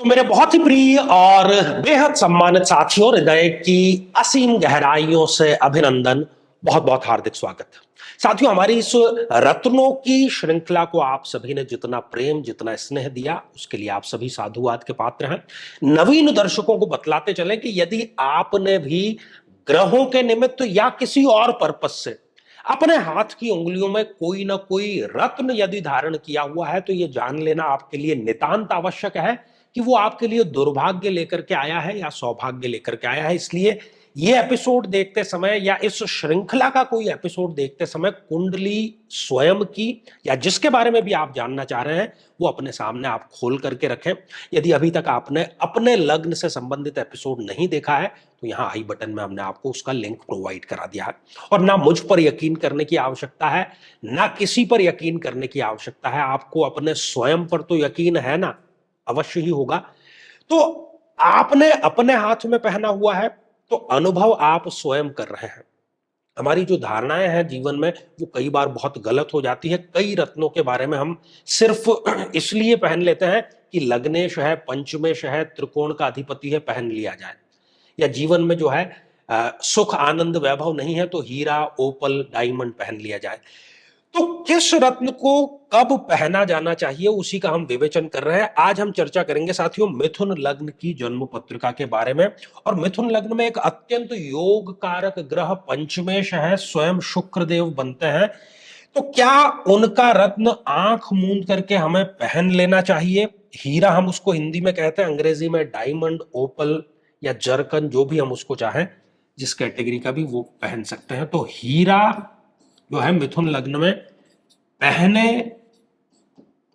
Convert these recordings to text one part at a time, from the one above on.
तो मेरे बहुत ही प्रिय और बेहद सम्मानित साथियों, हृदय की असीम गहराइयों से अभिनंदन, बहुत बहुत हार्दिक स्वागत। साथियों, हमारी इस रत्नों की श्रृंखला को आप सभी ने जितना प्रेम, जितना स्नेह दिया, उसके लिए आप सभी साधुवाद के पात्र हैं। नवीन दर्शकों को बतलाते चले कि यदि आपने भी ग्रहों के निमित्त या किसी और पर्पस से अपने हाथ की उंगलियों में कोई ना कोई रत्न यदि धारण किया हुआ है, तो यह जान लेना आपके लिए नितांत आवश्यक है कि वो आपके लिए दुर्भाग्य लेकर के आया है या सौभाग्य लेकर के आया है। इसलिए ये एपिसोड देखते समय या इस श्रृंखला का कोई एपिसोड देखते समय कुंडली स्वयं की या जिसके बारे में भी आप जानना चाह रहे हैं, वो अपने सामने आप खोल करके रखें। यदि अभी तक आपने अपने लग्न से संबंधित एपिसोड नहीं देखा है, तो यहाँ आई बटन में हमने आपको उसका लिंक प्रोवाइड करा दिया है। और ना मुझ पर यकीन करने की आवश्यकता है, ना किसी पर यकीन करने की आवश्यकता है। आपको अपने स्वयं पर तो यकीन है ना, अवश्य ही होगा। तो आपने अपने हाथ में पहना हुआ है, तो अनुभव आप स्वयं कर रहे हैं। हमारी जो धारणाएं हैं जीवन में, वो कई बार बहुत गलत हो जाती है। कई रत्नों के बारे में हम सिर्फ इसलिए पहन लेते हैं कि लग्नेश है, पंचमेश है, त्रिकोण का अधिपति है, पहन लिया जाए। या जीवन में जो है सुख आनंद वैभव नहीं है, तो हीरा ओपल डायमंड पहन लिया जाए। तो किस रत्न को कब पहना जाना चाहिए, उसी का हम विवेचन कर रहे हैं। आज हम चर्चा करेंगे साथियों मिथुन लग्न की जन्म पत्रिका के बारे में। और मिथुन लग्न में एक अत्यंत योग कारक ग्रह पंचमेश है, स्वयं शुक्र देव बनते हैं। तो क्या उनका रत्न आंख मूंद करके हमें पहन लेना चाहिए? हीरा हम उसको हिंदी में कहते हैं, अंग्रेजी में डायमंड, ओपल या जरकन, जो भी हम उसको चाहें, जिस कैटेगरी का भी वो पहन सकते हैं। तो हीरा जो है मिथुन लग्न में पहने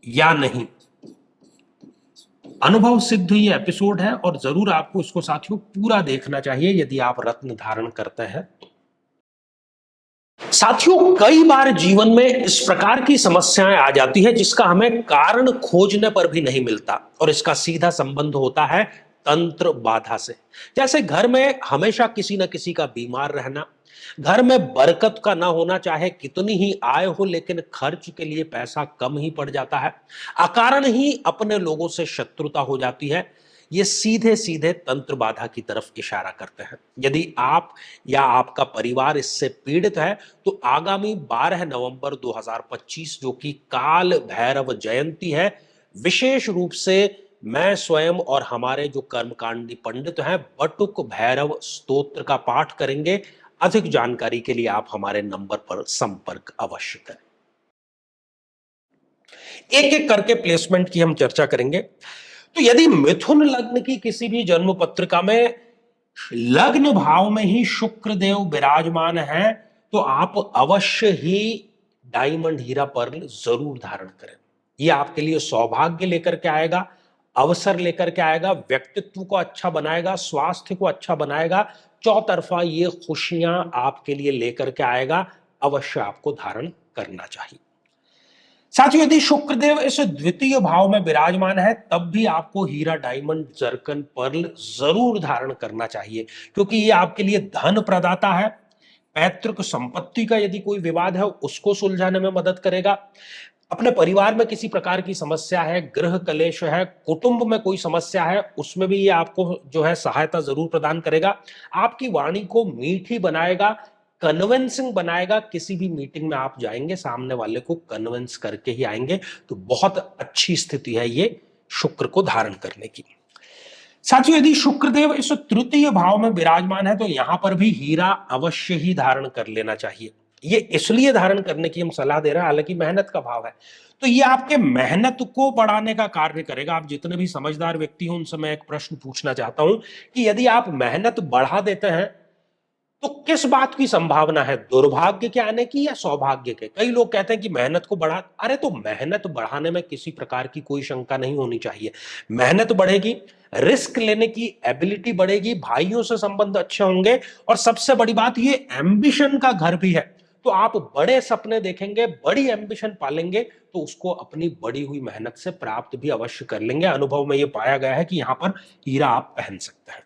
या नहीं, अनुभव सिद्ध ये एपिसोड है और जरूर आपको इसको साथियों पूरा देखना चाहिए यदि आप रत्न धारण करते हैं। साथियों, कई बार जीवन में इस प्रकार की समस्याएं आ जाती है जिसका हमें कारण खोजने पर भी नहीं मिलता, और इसका सीधा संबंध होता है तंत्र बाधा से। जैसे घर में हमेशा किसी न किसी का बीमार रहना, घर में बरकत का ना होना, चाहे कितनी ही आय हो लेकिन खर्च के लिए पैसा कम ही पड़ जाता है, अकारण ही अपने लोगों से शत्रुता हो जाती है। ये सीधे सीधे तंत्र बाधा की तरफ इशारा करते हैं। यदि आप या आपका परिवार इससे पीड़ित है, तो आगामी 12 नवंबर 2025 जो कि काल भैरव जयंती है, विशेष रूप से मैं स्वयं और हमारे जो कर्मकांडी पंडित हैं बटुक भैरव स्तोत्र का पाठ करेंगे। अधिक जानकारी के लिए आप हमारे नंबर पर संपर्क अवश्य करें। एक एक करके प्लेसमेंट की हम चर्चा करेंगे। तो यदि मिथुन लग्न की किसी भी जन्म पत्रिका में लग्न भाव में ही शुक्र देव विराजमान है, तो आप अवश्य ही डायमंड हीरा पर्ल जरूर धारण करें। यह आपके लिए सौभाग्य लेकर के आएगा, अवसर लेकर के आएगा, व्यक्तित्व को अच्छा बनाएगा, स्वास्थ्य को अच्छा बनाएगा, चौतरफा ये खुशियां आपके लिए लेकर के आएगा। अवश्य आपको धारण करना चाहिए। साथियों, यदि शुक्रदेव इस द्वितीय भाव में विराजमान है, तब भी आपको हीरा डायमंड जरकन पर्ल जरूर धारण करना चाहिए, क्योंकि ये आपके लिए धन प्रदाता है। पैतृक संपत्ति का यदि कोई विवाद है, उसको सुलझाने में मदद करेगा। अपने परिवार में किसी प्रकार की समस्या है, गृह कलेश है, कुटुंब में कोई समस्या है, उसमें भी ये आपको जो है सहायता जरूर प्रदान करेगा। आपकी वाणी को मीठी बनाएगा, कन्विंसिंग बनाएगा। किसी भी मीटिंग में आप जाएंगे, सामने वाले को कन्विंस करके ही आएंगे। तो बहुत अच्छी स्थिति है ये शुक्र को धारण करने की। साथियों, यदि शुक्रदेव इस तृतीय भाव में विराजमान है, तो यहां पर भी हीरा अवश्य ही धारण कर लेना चाहिए। ये इसलिए धारण करने की हम सलाह दे रहे हैं, हालांकि मेहनत का भाव है, तो ये आपके मेहनत को बढ़ाने का कार्य करेगा। आप जितने भी समझदार व्यक्ति हो, उनसे मैं एक प्रश्न पूछना चाहता हूं कि यदि आप मेहनत बढ़ा देते हैं, तो किस बात की संभावना है, दुर्भाग्य के आने की या सौभाग्य के? कई लोग कहते हैं कि मेहनत को बढ़ा, अरे तो मेहनत बढ़ाने में किसी प्रकार की कोई शंका नहीं होनी चाहिए। मेहनत बढ़ेगी, रिस्क लेने की एबिलिटी बढ़ेगी, भाइयों से संबंध अच्छे होंगे, और सबसे बड़ी बात, ये एम्बिशन का घर भी है। तो आप बड़े सपने देखेंगे, बड़ी एम्बिशन पालेंगे, तो उसको अपनी बड़ी हुई मेहनत से प्राप्त भी अवश्य कर लेंगे। अनुभव में यह पाया गया है कि यहां पर हीरा आप पहन सकते हैं।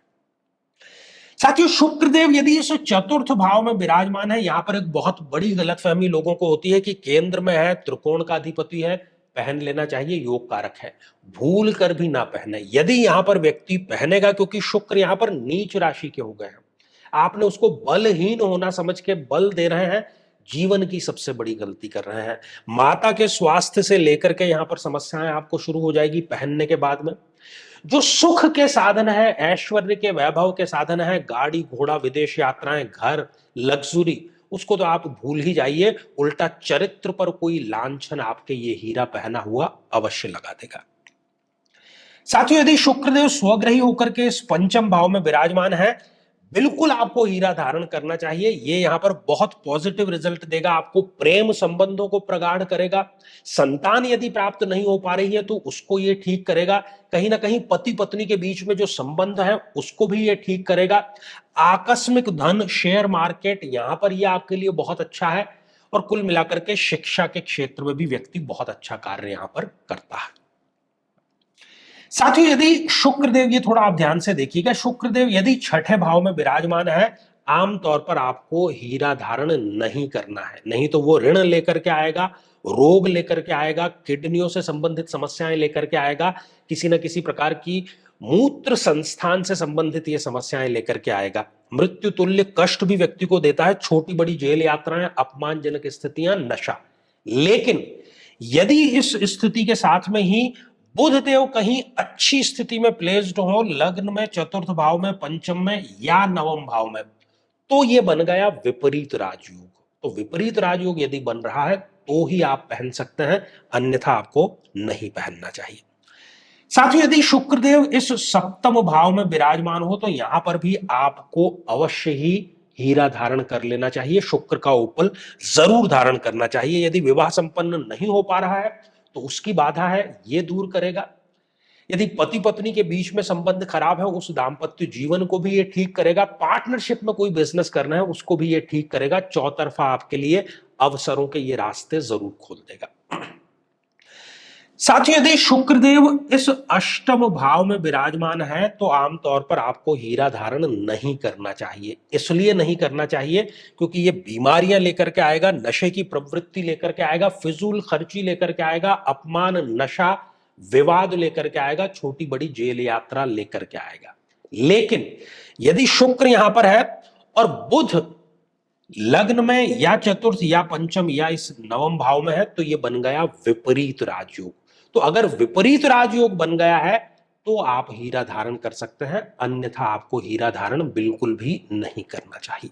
साथियों, शुक्रदेव यदि इस चतुर्थ भाव में विराजमान है, यहां पर एक बहुत बड़ी गलतफहमी लोगों को होती है कि केंद्र में है, त्रिकोण का अधिपति है, पहन लेना चाहिए, योग कारक है, भूल कर भी ना पहने। यदि यहां पर व्यक्ति पहनेगा, क्योंकि शुक्र यहां पर नीच राशि के हो गए हैं, आपने उसको बलहीन होना समझ के बल दे रहे हैं, जीवन की सबसे बड़ी गलती कर रहे हैं। माता के स्वास्थ्य से लेकर के यहां पर समस्याएं आपको शुरू हो जाएगी पहनने के बाद में। जो सुख के साधन है, ऐश्वर्य के वैभव के साधन है, गाड़ी घोड़ा, विदेश यात्राएं, घर, लग्जरी, उसको तो आप भूल ही जाइए। उल्टा चरित्र पर कोई लांछन आपके ये हीरा पहना हुआ अवश्य लगा देगा। साथियों, यदि शुक्रदेव स्वग्रही होकर के इस पंचम भाव में विराजमान है, बिल्कुल आपको हीरा धारण करना चाहिए। ये यहां पर बहुत पॉजिटिव रिजल्ट देगा, आपको प्रेम संबंधों को प्रगाढ़ करेगा। संतान यदि प्राप्त नहीं हो पा रही है तो उसको ये ठीक करेगा। कहीं ना कहीं पति पत्नी के बीच में जो संबंध है उसको भी ये ठीक करेगा। आकस्मिक धन, शेयर मार्केट, यहां पर ये आपके लिए बहुत अच्छा है। और कुल मिलाकर के शिक्षा के क्षेत्र में भी व्यक्ति बहुत अच्छा कार्य यहां पर करता है। साथियों, यदि शुक्रदेव, ये थोड़ा आप ध्यान से देखिएगा, शुक्रदेव यदि छठे भाव में विराजमान है, आमतौर पर आपको हीरा धारण नहीं करना है। नहीं तो वो ऋण लेकर के आएगा, रोग लेकर के आएगा, किडनियों से संबंधित समस्याएं लेकर के आएगा, किसी न किसी प्रकार की मूत्र संस्थान से संबंधित ये समस्याएं लेकर के आएगा। मृत्यु तुल्य कष्ट भी व्यक्ति को देता है, छोटी बड़ी जेल यात्राएं, अपमानजनक स्थितियां, नशा। लेकिन यदि इस स्थिति के साथ में ही बुध देव कहीं अच्छी स्थिति में प्लेस्ड हो, लग्न में, चतुर्थ भाव में, पंचम में या नवम भाव में, तो ये बन गया विपरीत राजयोग। तो विपरीत राजयोग यदि बन रहा है तो ही आप पहन सकते हैं, अन्यथा आपको नहीं पहनना चाहिए। साथियों, यदि शुक्रदेव इस सप्तम भाव में विराजमान हो तो यहां पर भी आपको अवश्य ही हीरा धारण कर लेना चाहिए, शुक्र का उपल जरूर धारण करना चाहिए। यदि विवाह संपन्न नहीं हो पा रहा है तो उसकी बाधा है, ये दूर करेगा। यदि पति पत्नी के बीच में संबंध खराब है, उस दाम्पत्य जीवन को भी ये ठीक करेगा। पार्टनरशिप में कोई बिजनेस करना है उसको भी ये ठीक करेगा। चौतरफा आपके लिए अवसरों के ये रास्ते जरूर खोल देगा। साथियों, यदि शुक्रदेव इस अष्टम भाव में विराजमान है तो आमतौर पर आपको हीरा धारण नहीं करना चाहिए। इसलिए नहीं करना चाहिए क्योंकि ये बीमारियां लेकर के आएगा, नशे की प्रवृत्ति लेकर के आएगा, फिजूल खर्ची लेकर के आएगा, अपमान, नशा, विवाद लेकर के आएगा, छोटी बड़ी जेल यात्रा लेकर के आएगा। लेकिन यदि शुक्र यहां पर है और बुध लग्न में या चतुर्थ या पंचम या इस नवम भाव में है तो ये बन गया विपरीत राजयोग। तो अगर विपरीत राजयोग बन गया है तो आप हीरा धारण कर सकते हैं, अन्यथा आपको हीरा धारण बिल्कुल भी नहीं करना चाहिए।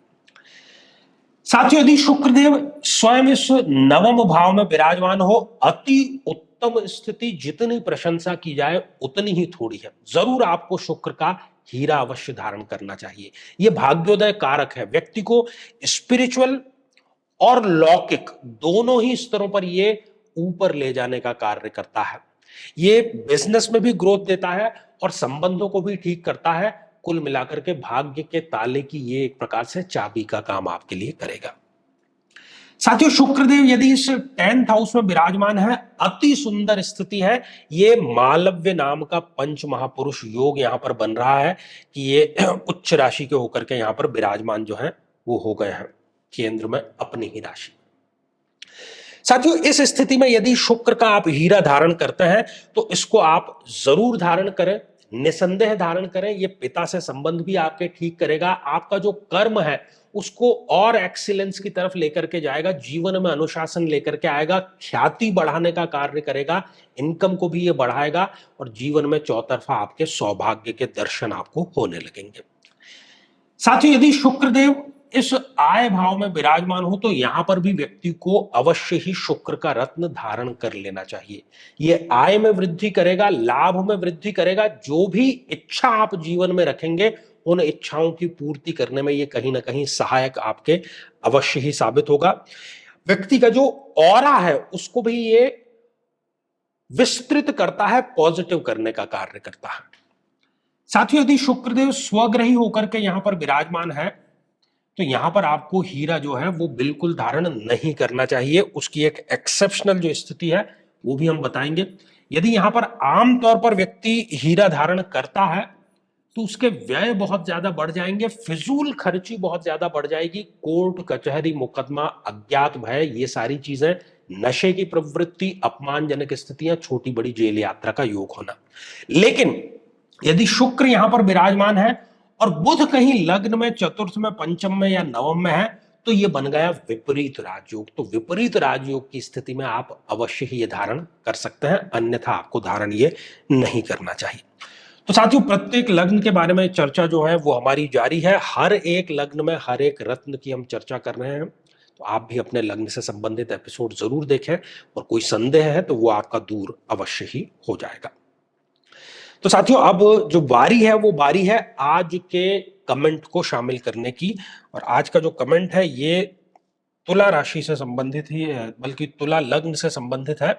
साथियों, यदि शुक्रदेव स्वयं इस नवम भाव में विराजमान हो, अति उत्तम स्थिति, जितनी प्रशंसा की जाए उतनी ही थोड़ी है। जरूर आपको शुक्र का हीरा अवश्य धारण करना चाहिए। यह भाग्योदय कारक है, व्यक्ति को स्पिरिचुअल और लौकिक दोनों ही स्तरों पर यह ऊपर ले जाने का कार्य करता है। ये बिजनेस में भी ग्रोथ देता है और संबंधों को भी ठीक करता है। कुल मिलाकर के भाग्य के ताले की ये एक प्रकार से चाबी का काम आपके लिए करेगा। साथियों, शुक्रदेव यदि इस 10th हाउस में विराजमान है, अति सुंदर स्थिति है। ये मालव्य नाम का पंच महापुरुष योग यहां पर बन रहा है कि ये उच्च राशि के होकर के यहां पर विराजमान जो है वो हो गए हैं केंद्र में अपनी ही राशि। साथियों, इस स्थिति में यदि शुक्र का आप हीरा धारण करते हैं तो इसको आप जरूर धारण करें, निसंदेह धारण करें। ये पिता से संबंध भी आपके ठीक करेगा, आपका जो कर्म है उसको और एक्सीलेंस की तरफ लेकर के जाएगा, जीवन में अनुशासन लेकर के आएगा, ख्याति बढ़ाने का कार्य करेगा, इनकम को भी ये बढ़ाएगा और जीवन में चौतरफा आपके सौभाग्य के दर्शन आपको होने लगेंगे। साथियों, यदि शुक्रदेव इस आय भाव में विराजमान हो तो यहां पर भी व्यक्ति को अवश्य ही शुक्र का रत्न धारण कर लेना चाहिए। यह आय में वृद्धि करेगा, लाभ में वृद्धि करेगा। जो भी इच्छा आप जीवन में रखेंगे उन इच्छाओं की पूर्ति करने में यह कहीं ना कहीं सहायक आपके अवश्य ही साबित होगा। व्यक्ति का जो ऑरा है उसको भी ये विस्तृत करता है, पॉजिटिव करने का कार्य करता है। साथियों, यदि शुक्रदेव स्वग्रही होकर के यहां पर विराजमान है तो यहां पर आपको हीरा जो है वो बिल्कुल धारण नहीं करना चाहिए। उसकी एक एक्सेप्शनल जो स्थिति है वो भी हम बताएंगे। यदि यहां पर आमतौर पर व्यक्ति हीरा धारण करता है तो उसके व्यय बहुत ज्यादा बढ़ जाएंगे, फिजूल खर्ची बहुत ज्यादा बढ़ जाएगी, कोर्ट कचहरी मुकदमा, अज्ञात भय, ये सारी चीजें नशे की प्रवृत्ति, अपमानजनक स्थितियां, छोटी बड़ी जेल यात्रा का योग होना। लेकिन यदि शुक्र यहां पर विराजमान है और बुध कहीं लग्न में, चतुर्थ में, पंचम में या नवम में है, तो ये बन गया विपरीत राजयोग। तो विपरीत राजयोग की स्थिति में आप अवश्य ही ये धारण कर सकते हैं, अन्यथा आपको धारण ये नहीं करना चाहिए। तो साथियों, प्रत्येक लग्न के बारे में चर्चा जो है वो हमारी जारी है। हर एक लग्न में हर एक रत्न की हम चर्चा कर रहे हैं। तो आप भी अपने लग्न से संबंधित एपिसोड जरूर देखें, और कोई संदेह है तो वो आपका दूर अवश्य ही हो जाएगा। तो साथियों, अब जो बारी है वो बारी है आज के कमेंट को शामिल करने की। और आज का जो कमेंट है ये तुला राशि से संबंधित ही है, बल्कि तुला लग्न से संबंधित है।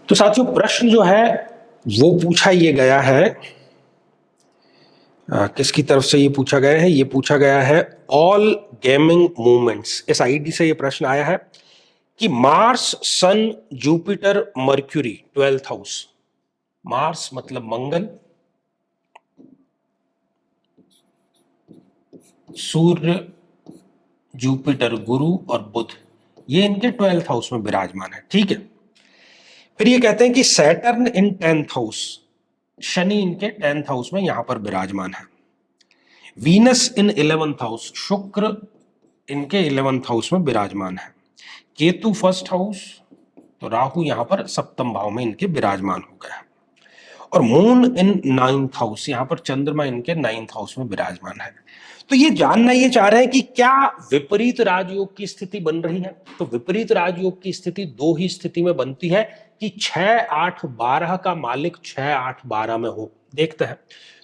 तो साथियों, प्रश्न जो है वो पूछा ये गया है, किसकी तरफ से ये पूछा गया है? ये पूछा गया है ऑल गेमिंग मूवमेंट्स, इस आईडी से ये प्रश्न आया है कि Mars, Sun, Jupiter, Mercury 12th house. Mars मतलब मंगल, सूर्य, जुपिटर गुरु और बुध, ये इनके 12th हाउस में विराजमान है। ठीक है। फिर ये कहते हैं कि सैटर्न इन 10th हाउस, शनि इनके 10th हाउस में यहां पर विराजमान है। वीनस इन 11th हाउस, शुक्र इनके 11th हाउस में विराजमान है। केतु 1st हाउस, तो राहु यहां पर 7th भाव में इनके विराजमान हो गए हैं। और मून इन 9th हाउस, यहां पर चंद्रमा इनके 9th हाउस में विराजमान है। तो ये जानना ये चाह रहे हैं कि क्या विपरीत राजयोग की स्थिति बन रही है? तो विपरीत राजयोग की स्थिति दो ही स्थिति में बनती है कि 6, 8, 12 का मालिक 6, 8, 12 में हो। देखते हैं।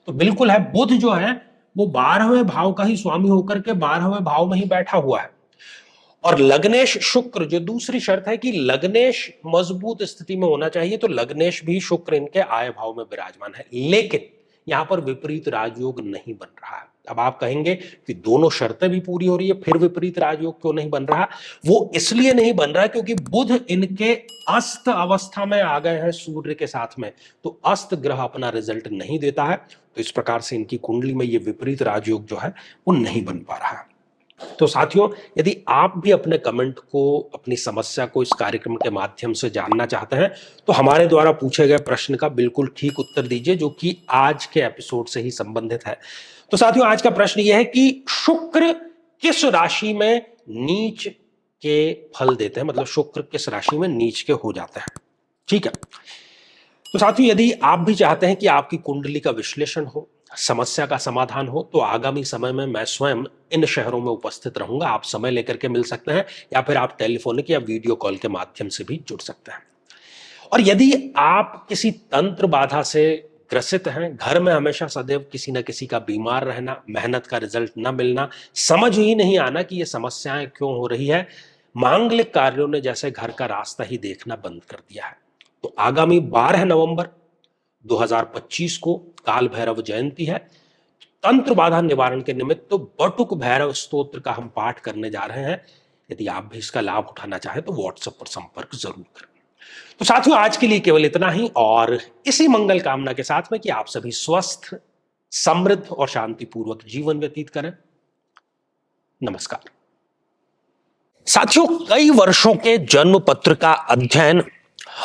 तो बिल्कुल है, बुध जो है वो 12वें भाव का ही स्वामी होकर के 12वें भाव में ही बैठा हुआ है। और लग्नेश शुक्र, जो दूसरी शर्त है कि लग्नेश मजबूत स्थिति में होना चाहिए, तो लग्नेश भी शुक्र इनके आय भाव में विराजमान है। लेकिन यहां पर विपरीत राजयोग नहीं बन रहा है। अब आप कहेंगे कि दोनों शर्तें भी पूरी हो रही है, फिर विपरीत राजयोग क्यों नहीं बन रहा? वो इसलिए नहीं बन रहा क्योंकि बुध इनके अस्त अवस्था में आ गए हैं सूर्य के साथ में। तो अस्त ग्रह अपना रिजल्ट नहीं देता है, तो इस प्रकार से इनकी कुंडली में ये विपरीत राजयोग जो है वो नहीं बन पा रहा है। तो साथियों, यदि आप भी अपने कमेंट को, अपनी समस्या को इस कार्यक्रम के माध्यम से जानना चाहते हैं, तो हमारे द्वारा पूछे गए प्रश्न का बिल्कुल ठीक उत्तर दीजिए, जो कि आज के एपिसोड से ही संबंधित है। तो साथियों, आज का प्रश्न यह है कि शुक्र किस राशि में नीच के फल देते हैं, मतलब शुक्र किस राशि में नीच के हो जाते हैं। ठीक है। तो साथियों, यदि आप भी चाहते हैं कि आपकी कुंडली का विश्लेषण हो, समस्या का समाधान हो, तो आगामी समय में मैं स्वयं इन शहरों में उपस्थित रहूंगा। आप समय लेकर के मिल सकते हैं, या फिर आप टेलीफोनिक या वीडियो कॉल के माध्यम से भी जुड़ सकते हैं। और यदि आप किसी तंत्र बाधा से ग्रसित हैं, घर में हमेशा सदैव किसी न किसी का बीमार रहना, मेहनत का रिजल्ट न मिलना, समझ ही नहीं आना कि ये समस्याएं क्यों हो रही है, मांगलिक कार्यों ने जैसे घर का रास्ता ही देखना बंद कर दिया है, तो आगामी 12 नवंबर 2025 को काल भैरव जयंती है। तंत्र बाधा निवारण के निमित्त तो बटुक भैरव स्तोत्र का हम पाठ करने जा रहे हैं। यदि आप भी इसका लाभ उठाना चाहें तो व्हाट्सएप पर संपर्क जरूर करें। तो साथियों, आज के लिए केवल इतना ही, और इसी मंगल कामना के साथ में कि आप सभी स्वस्थ, समृद्ध और शांतिपूर्वक जीवन व्यतीत करें। नमस्कार। साथियों, कई वर्षों के जन्म पत्र का अध्ययन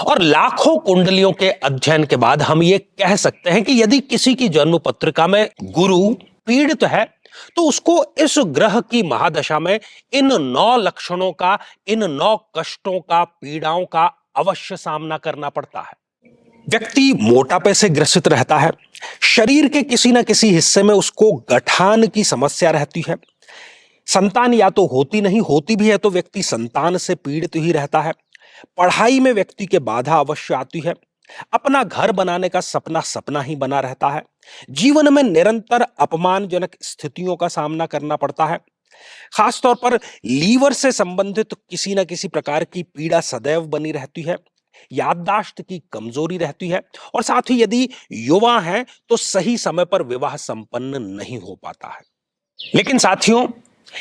और लाखों कुंडलियों के अध्ययन के बाद हम ये कह सकते हैं कि यदि किसी की जन्म पत्रिका में गुरु पीड़ित है, तो उसको इस ग्रह की महादशा में इन 9 लक्षणों का, इन 9 कष्टों का, पीड़ाओं का अवश्य सामना करना पड़ता है। व्यक्ति मोटापे से ग्रसित रहता है, शरीर के किसी न किसी हिस्से में उसको गठान की समस्या रहती है, संतान या तो होती नहीं, होती भी है तो व्यक्ति संतान से पीड़ित ही रहता है, पढ़ाई में व्यक्ति के बाधा अवश्य आती है, अपना घर बनाने का सपना सपना ही बना रहता है, जीवन में निरंतर अपमानजनक स्थितियों का सामना करना पड़ता है, खासतौर पर लीवर से संबंधित किसी न किसी प्रकार की पीड़ा सदैव बनी रहती है, याददाश्त की कमजोरी रहती है, और साथ ही यदि युवा हैं तो सही समय पर विवाह संपन्न नहीं हो पाता है। लेकिन साथियों,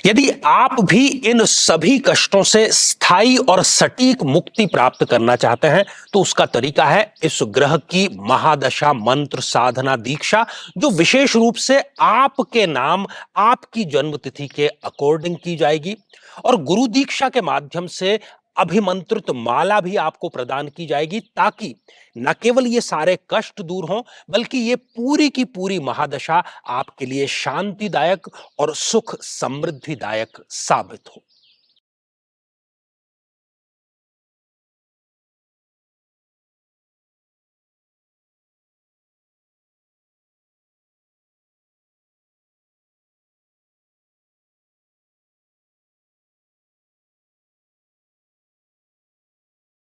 यदि आप भी इन सभी कष्टों से स्थायी और सटीक मुक्ति प्राप्त करना चाहते हैं तो उसका तरीका है इस ग्रह की महादशा मंत्र साधना दीक्षा, जो विशेष रूप से आपके नाम, आपकी जन्म तिथि के अकॉर्डिंग की जाएगी। और गुरु दीक्षा के माध्यम से अभिमंत्रित माला भी आपको प्रदान की जाएगी, ताकि न केवल ये सारे कष्ट दूर हों, बल्कि ये पूरी की पूरी महादशा आपके लिए शांतिदायक और सुख समृद्धिदायक साबित हो।